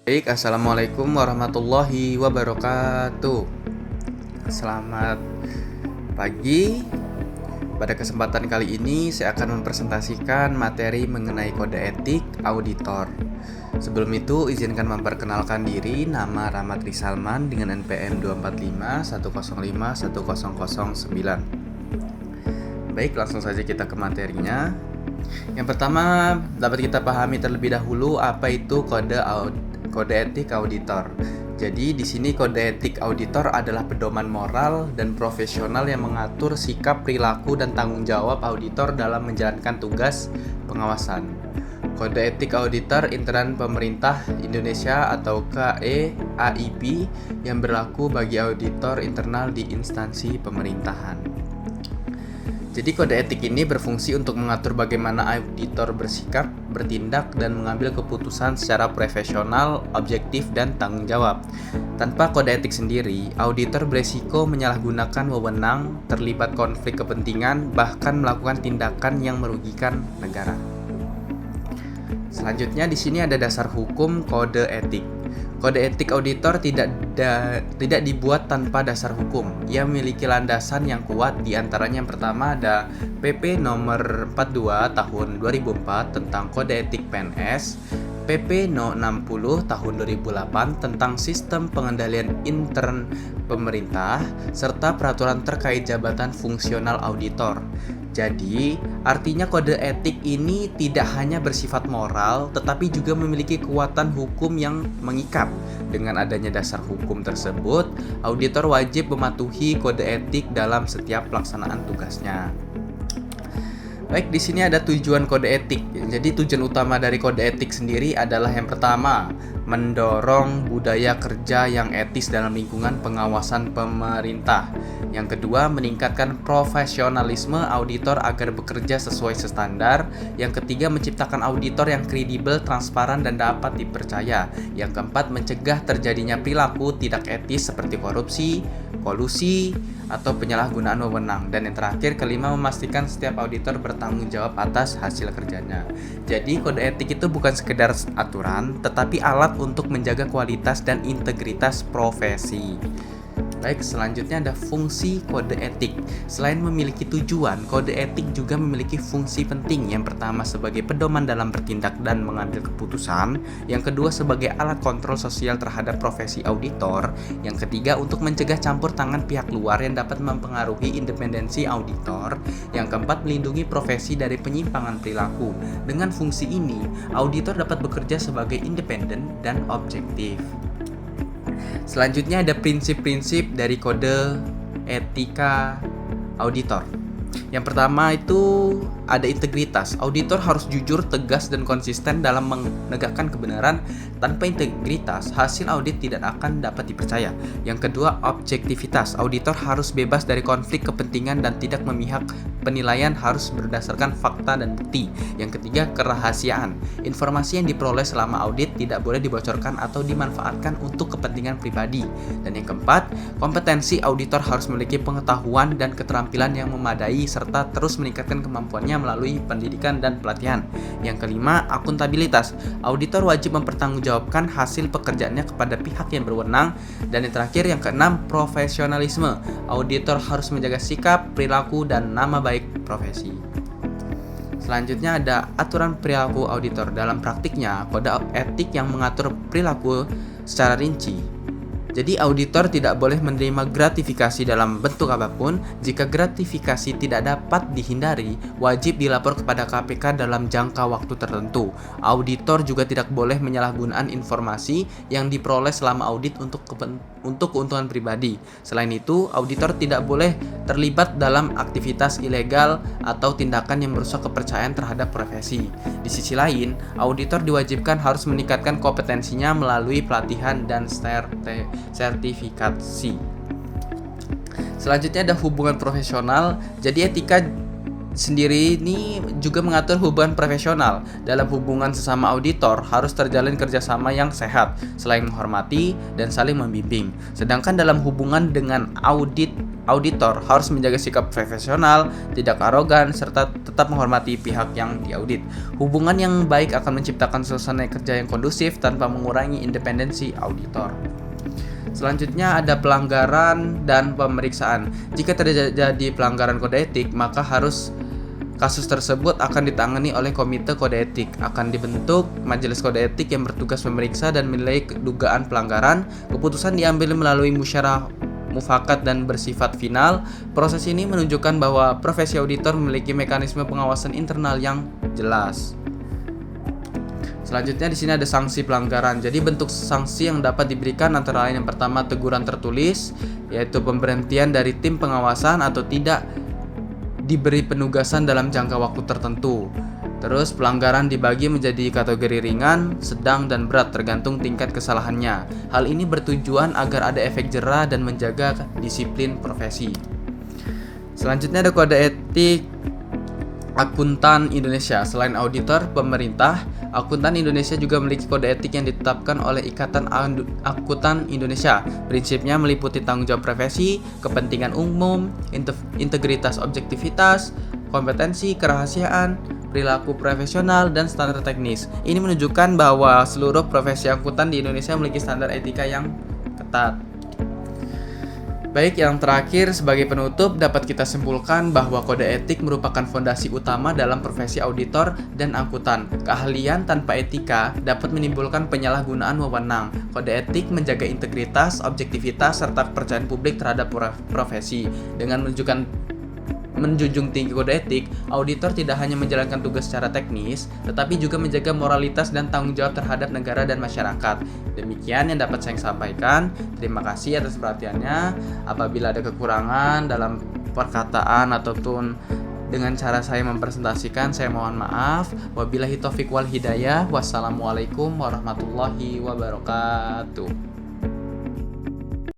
Baik, assalamualaikum warahmatullahi wabarakatuh. Selamat pagi. Pada kesempatan kali ini saya akan mempresentasikan materi mengenai kode etik auditor. Sebelum itu, izinkan memperkenalkan diri. Nama Rahmat Risalman dengan NPM 245 105 10009. Baik, langsung saja kita ke materinya. Yang pertama, dapat kita pahami terlebih dahulu apa itu kode etik auditor. Jadi di sini kode etik auditor adalah pedoman moral dan profesional yang mengatur sikap, perilaku, dan tanggung jawab auditor dalam menjalankan tugas pengawasan. Kode etik auditor internal pemerintah Indonesia atau KEAIP yang berlaku bagi auditor internal di instansi pemerintahan. Jadi kode etik ini berfungsi untuk mengatur bagaimana auditor bersikap, bertindak, dan mengambil keputusan secara profesional, objektif, dan tanggung jawab. Tanpa kode etik sendiri, auditor beresiko menyalahgunakan wewenang, terlibat konflik kepentingan, bahkan melakukan tindakan yang merugikan negara. Selanjutnya di sini ada dasar hukum kode etik. Kode etik auditor tidak dibuat tanpa dasar hukum. Ia memiliki landasan yang kuat, di antaranya yang pertama ada PP nomor 42 tahun 2004 tentang kode etik PNS, PP No 60 tahun 2008 tentang sistem pengendalian intern pemerintah, serta peraturan terkait jabatan fungsional auditor. Jadi, artinya kode etik ini tidak hanya bersifat moral, tetapi juga memiliki kekuatan hukum yang mengikat. Dengan adanya dasar hukum tersebut, auditor wajib mematuhi kode etik dalam setiap pelaksanaan tugasnya. Baik, di sini ada tujuan kode etik. Jadi tujuan utama dari kode etik sendiri adalah yang pertama, mendorong budaya kerja yang etis dalam lingkungan pengawasan pemerintah. Yang kedua, meningkatkan profesionalisme auditor agar bekerja sesuai standar. Yang ketiga, menciptakan auditor yang kredibel, transparan, dan dapat dipercaya. Yang keempat, mencegah terjadinya perilaku tidak etis seperti korupsi, kolusi, atau penyalahgunaan wewenang. Dan yang terakhir, kelima, memastikan setiap auditor bertanggung jawab atas hasil kerjanya. Jadi kode etik itu bukan sekedar aturan, tetapi alat untuk menjaga kualitas dan integritas profesi. Baik, selanjutnya ada fungsi kode etik. Selain memiliki tujuan, kode etik juga memiliki fungsi penting. Yang pertama sebagai pedoman dalam bertindak dan mengambil keputusan. Yang kedua sebagai alat kontrol sosial terhadap profesi auditor. Yang ketiga untuk mencegah campur tangan pihak luar yang dapat mempengaruhi independensi auditor. Yang keempat melindungi profesi dari penyimpangan perilaku. Dengan fungsi ini, auditor dapat bekerja sebagai independen dan objektif. Selanjutnya ada prinsip-prinsip dari kode etika auditor. Yang pertama itu ada integritas. Auditor harus jujur, tegas, dan konsisten dalam menegakkan kebenaran. Tanpa integritas, hasil audit tidak akan dapat dipercaya. Yang kedua, objektivitas. Auditor harus bebas dari konflik kepentingan dan tidak memihak. Penilaian harus berdasarkan fakta dan bukti. Yang ketiga, kerahasiaan. Informasi yang diperoleh selama audit tidak boleh dibocorkan atau dimanfaatkan untuk kepentingan pribadi. Dan yang keempat, kompetensi. Auditor harus memiliki pengetahuan dan keterampilan yang memadai serta terus meningkatkan kemampuannya melalui pendidikan dan pelatihan. Yang kelima, akuntabilitas. Auditor wajib mempertanggungjawabkan hasil pekerjaannya kepada pihak yang berwenang. Dan yang terakhir, yang keenam, profesionalisme. Auditor harus menjaga sikap, perilaku, dan nama baik profesi. Selanjutnya ada aturan perilaku auditor. Dalam praktiknya, kode etik yang mengatur perilaku secara rinci. Jadi auditor tidak boleh menerima gratifikasi dalam bentuk apapun. Jika gratifikasi tidak dapat dihindari, wajib dilapor kepada KPK dalam jangka waktu tertentu. Auditor juga tidak boleh menyalahgunakan informasi yang diperoleh selama audit untuk keuntungan pribadi. Selain itu, auditor tidak boleh terlibat dalam aktivitas ilegal atau tindakan yang merusak kepercayaan terhadap profesi. Di sisi lain, auditor diwajibkan harus meningkatkan kompetensinya melalui pelatihan dan sertifikasi. Selanjutnya ada hubungan profesional. Jadi etika sendiri ini juga mengatur hubungan profesional. Dalam hubungan sesama auditor harus terjalin kerjasama yang sehat, saling menghormati dan saling membimbing. Sedangkan dalam hubungan dengan auditor harus menjaga sikap profesional, tidak arogan, serta tetap menghormati pihak yang diaudit. Hubungan yang baik akan menciptakan suasana kerja yang kondusif tanpa mengurangi independensi auditor. Selanjutnya ada pelanggaran dan pemeriksaan. Jika terjadi pelanggaran kode etik, maka kasus tersebut akan ditangani oleh Komite Kode Etik. Akan dibentuk majelis kode etik yang bertugas memeriksa dan menilai dugaan pelanggaran. Keputusan diambil melalui musyawarah mufakat dan bersifat final. Proses ini menunjukkan bahwa profesi auditor memiliki mekanisme pengawasan internal yang jelas. Selanjutnya di sini ada sanksi pelanggaran. Jadi bentuk sanksi yang dapat diberikan antara lain yang pertama teguran tertulis, yaitu pemberhentian dari tim pengawasan atau tidak diberi penugasan dalam jangka waktu tertentu. Terus pelanggaran dibagi menjadi kategori ringan, sedang, dan berat tergantung tingkat kesalahannya. Hal ini bertujuan agar ada efek jera dan menjaga disiplin profesi. Selanjutnya ada kode etik akuntan Indonesia. Selain auditor pemerintah, akuntan Indonesia juga memiliki kode etik yang ditetapkan oleh Ikatan Akuntan Indonesia. Prinsipnya meliputi tanggung jawab profesi, kepentingan umum, integritas, objektivitas, kompetensi, kerahasiaan, perilaku profesional, dan standar teknis. Ini menunjukkan bahwa seluruh profesi akuntan di Indonesia memiliki standar etika yang ketat. Baik, yang terakhir sebagai penutup dapat kita simpulkan bahwa kode etik merupakan fondasi utama dalam profesi auditor dan akuntan. Keahlian tanpa etika dapat menimbulkan penyalahgunaan wewenang. Kode etik menjaga integritas, objektivitas, serta kepercayaan publik terhadap profesi. Dengan menjunjung tinggi kode etik, auditor tidak hanya menjalankan tugas secara teknis, tetapi juga menjaga moralitas dan tanggung jawab terhadap negara dan masyarakat. Demikian yang dapat saya sampaikan. Terima kasih atas perhatiannya. Apabila ada kekurangan dalam perkataan ataupun dengan cara saya mempresentasikan, saya mohon maaf. Wabillahi taufik wal hidayah. Wassalamualaikum warahmatullahi wabarakatuh.